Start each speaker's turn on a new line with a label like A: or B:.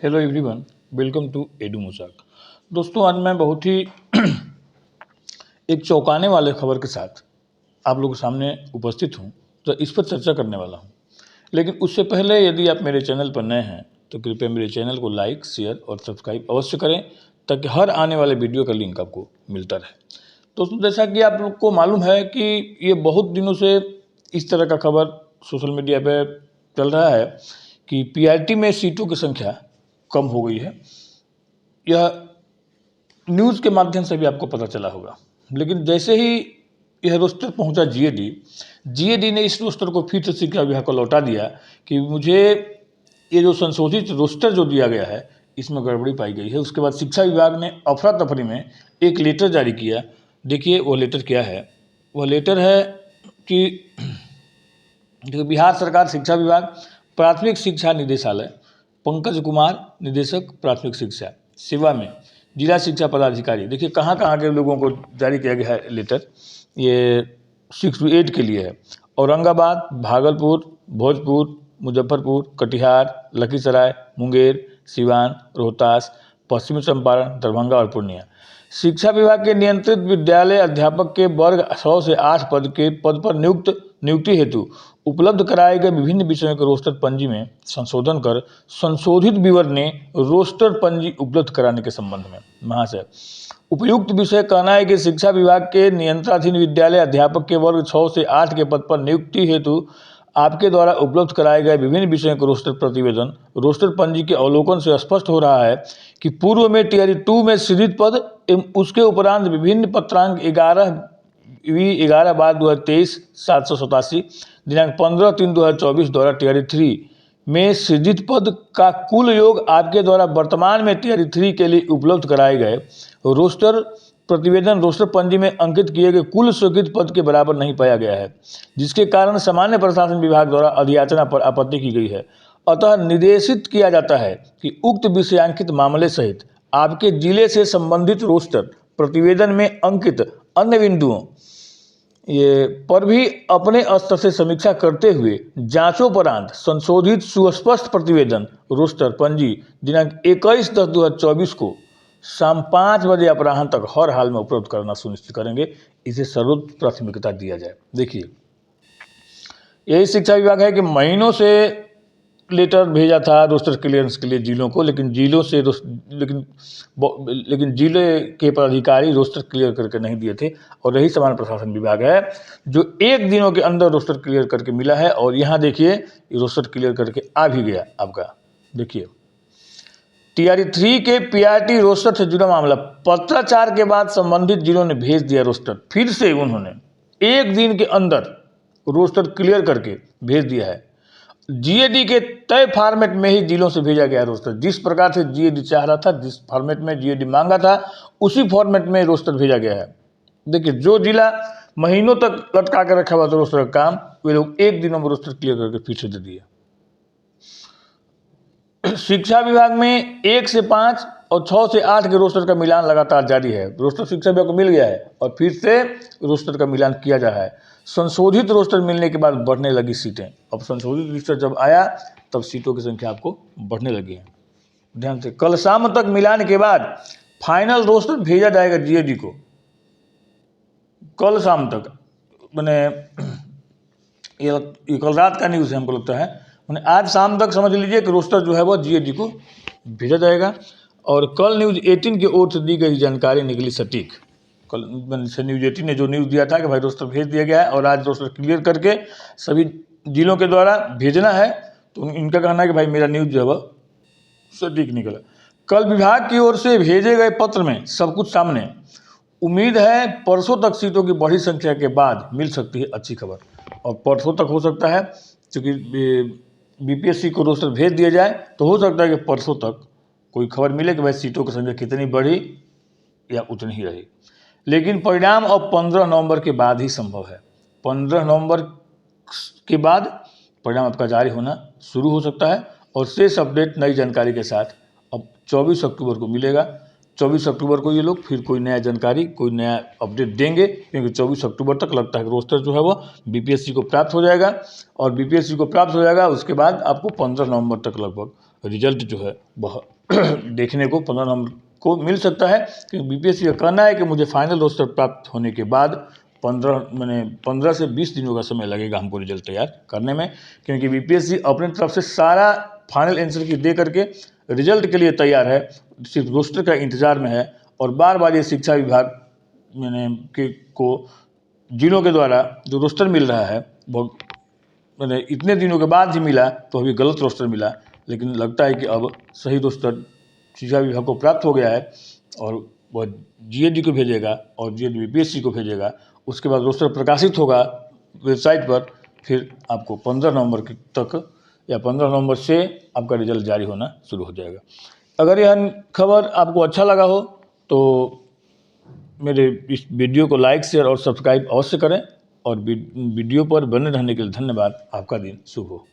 A: Hello everyone, welcome to एडू मोसाक। दोस्तों, आज मैं बहुत ही एक चौंकाने वाले खबर के साथ आप लोगों के सामने उपस्थित हूं, तो इस पर चर्चा करने वाला हूं। लेकिन उससे पहले यदि आप मेरे चैनल पर नए हैं तो कृपया मेरे चैनल को लाइक, शेयर और सब्सक्राइब अवश्य करें ताकि हर आने वाले वीडियो का लिंक आपको मिलता रहे। दोस्तों, जैसा कि आप लोग को मालूम है कि ये बहुत दिनों से इस तरह का खबर सोशल मीडिया पे चल रहा है कि पीआरटी में सीटों की संख्या कम हो गई है। यह न्यूज़ के माध्यम से भी आपको पता चला होगा। लेकिन जैसे ही यह रोस्टर पहुंचा जीएडी ने इस रोस्टर को फिर से शिक्षा विभाग को लौटा दिया कि मुझे ये जो संशोधित रोस्टर जो दिया गया है इसमें गड़बड़ी पाई गई है। उसके बाद शिक्षा विभाग ने अफरा तफरी में एक लेटर जारी किया। देखिए वो लेटर क्या है। वह लेटर है कि बिहार सरकार शिक्षा विभाग, प्राथमिक शिक्षा निदेशालय, पंकज कुमार, निदेशक प्राथमिक शिक्षा सेवा में जिला शिक्षा पदाधिकारी। देखिए कहाँ कहाँ के लोगों को जारी किया गया है लेटर। ये 6 to 8 के लिए है। औरंगाबाद, भागलपुर, भोजपुर, मुजफ्फरपुर, कटिहार, लखीसराय, मुंगेर, सिवान, रोहतास, पश्चिमी चंपारण, दरभंगा और पूर्णिया। शिक्षा विभाग के नियंत्रित विद्यालय अध्यापक के वर्ग 100 से 8 पद पर नियुक्ति हेतु उपलब्ध कराए गए विभिन्न विषयों के रोस्टर पंजी में संशोधन कर संशोधित विवरणी रोस्टर पंजी उपलब्ध कराने के संबंध में महाशय उपयुक्त विषय कहना है कि शिक्षा विभाग के नियंत्रणाधीन विद्यालय अध्यापक के वर्ग 6 से 8 के पद पर नियुक्ति हेतु आपके द्वारा उपलब्ध कराए गए विभिन्न विषयों के रोस्टर प्रतिवेदन रोस्टर पंजी के अवलोकन से स्पष्ट हो रहा है कि पूर्व में टियर 2 में सृजित पद एवं उसके उपरांत विभिन्न पत्रांक 11/2023 787 दिनांक 15/3/2024 द्वारा टियर 3 में सृजित पद का कुल योग आपके द्वारा वर्तमान में टियर 3 के लिए उपलब्ध कराए गए रोस्टर प्रतिवेदन रोस्टर पंजी में अंकित किए गए कुल स्वीकृत पद के बराबर नहीं पाया गया है, जिसके कारण सामान्य प्रशासन विभाग द्वारा अधियाचना पर आपत्ति की गई है। अतः निर्देशित किया जाता है कि उक्त विषयांकित मामले सहित आपके जिले से संबंधित रोस्टर प्रतिवेदन में अंकित अन्य बिंदुओं ये पर भी अपने स्तर से समीक्षा करते हुए जांचोपरांत संशोधित सुस्पष्ट प्रतिवेदन रोस्टर पंजी दिनांक 21/10/2024 को शाम 5 बजे अपराह्न तक हर हाल में उपलब्ध करना सुनिश्चित करेंगे। इसे सर्वोच्च प्राथमिकता दिया जाए। देखिए यही शिक्षा विभाग है कि महीनों से लेटर भेजा था रोस्टर क्लियरेंस के लिए जिलों को, लेकिन जिले के पदाधिकारी रोस्टर क्लियर करके नहीं दिए थे। और यही सामान्य प्रशासन विभाग है जो 1 दिनों के अंदर रोस्टर क्लियर करके मिला है। और यहाँ देखिए रोस्टर क्लियर करके आ भी गया आपका। देखिए टियर 3 के पीआरटी रोस्टर से जुड़ा मामला पत्राचार के बाद संबंधित जिलों ने भेज दिया रोस्टर। फिर से उन्होंने 1 दिन के अंदर रोस्टर क्लियर करके भेज दिया है। जीएडी के तय फॉर्मेट में ही जिलों से भेजा गया रोस्टर। जिस प्रकार से जीएडी चाह रहा था, जिस फॉर्मेट में जीएडी मांगा था, उसी फॉर्मेट में रोस्टर भेजा गया है। देखिए जो जिला महीनों तक लटका कर रखा हुआ था रोस्टर का काम, वे लोग 1 दिनों में रोस्टर क्लियर करके फिर से दे दिए। शिक्षा विभाग में 1 से 5 और 6 से 8 के रोस्टर का मिलान लगातार जारी है। रोस्टर शिक्षा विभाग को मिल गया है और फिर से रोस्टर का मिलान किया जा रहा है। संशोधित रोस्टर मिलने के बाद बढ़ने लगी सीटें। अब संशोधित रोस्टर जब आया तब सीटों की संख्या आपको बढ़ने लगी है। ध्यान से कल शाम तक मिलान के बाद फाइनल रोस्टर भेजा जाएगा जीएडी को। कल शाम तक मैंने ये कल रात का न्यूज़ है, हमको लगता है मैंने आज शाम तक समझ लीजिए कि रोस्टर जो है वो जीएडी को भेजा जाएगा। और कल न्यूज़ 18 की ओर से दी गई जानकारी निकली सटीक। कल न्यूज़ 18 ने जो न्यूज़ दिया था कि भाई रोस्टर भेज दिया गया है और आज रोस्टर क्लियर करके सभी जिलों के द्वारा भेजना है, तो इनका कहना है कि भाई मेरा न्यूज़ जो है वह सटीक निकला। कल विभाग की ओर से भेजे गए पत्र में सब कुछ सामने। उम्मीद है परसों तक सीटों की बड़ी संख्या के बाद मिल सकती है अच्छी खबर। और परसों तक हो सकता है, क्योंकि बीपीएससी को रोस्टर भेज दिया जाए तो हो सकता है कि परसों तक कोई खबर मिले कि भाई सीटों की संख्या कितनी बढ़ी या उतनी ही रही। लेकिन परिणाम अब 15 नवंबर के बाद ही संभव है। 15 नवंबर के बाद परिणाम आपका जारी होना शुरू हो सकता है और शेष अपडेट नई जानकारी के साथ अब 24 अक्टूबर को मिलेगा। 24 अक्टूबर को ये लोग फिर कोई नया जानकारी, कोई नया अपडेट देंगे, क्योंकि 24 अक्टूबर तक लगता है कि रोस्टर जो है वो बीपीएससी को प्राप्त हो जाएगा। और बीपीएससी को प्राप्त हो जाएगा उसके बाद आपको 15 नवंबर तक लगभग रिजल्ट जो है वह देखने को 15 नवंबर को मिल सकता है। क्योंकि बीपीएससी का कहना है कि मुझे फाइनल रोस्टर प्राप्त होने के बाद 15 से 20 दिनों का समय लगेगा हमको रिजल्ट तैयार करने में, क्योंकि बीपीएससी अपनी तरफ से सारा फाइनल आंसर की दे करके रिजल्ट के लिए तैयार है, सिर्फ रोस्टर का इंतजार में है। और बार बार ये शिक्षा विभाग को जिलों के द्वारा जो रोस्टर मिल रहा है वो इतने दिनों के बाद ही मिला, तो अभी गलत रोस्टर मिला। लेकिन लगता है कि अब सही रोस्टर शिक्षा विभाग को प्राप्त हो गया है और वह जीएडी को भेजेगा और जीएडी बीपीएससी को भेजेगा। उसके बाद रोस्टर प्रकाशित होगा वेबसाइट पर, फिर आपको 15 नवंबर तक या 15 नवंबर से आपका रिजल्ट जारी होना शुरू हो जाएगा। अगर यह खबर आपको अच्छा लगा हो तो मेरे इस वीडियो को लाइक, शेयर और सब्सक्राइब अवश्य करें। और वीडियो पर बने रहने के लिए धन्यवाद। आपका दिन शुभ हो।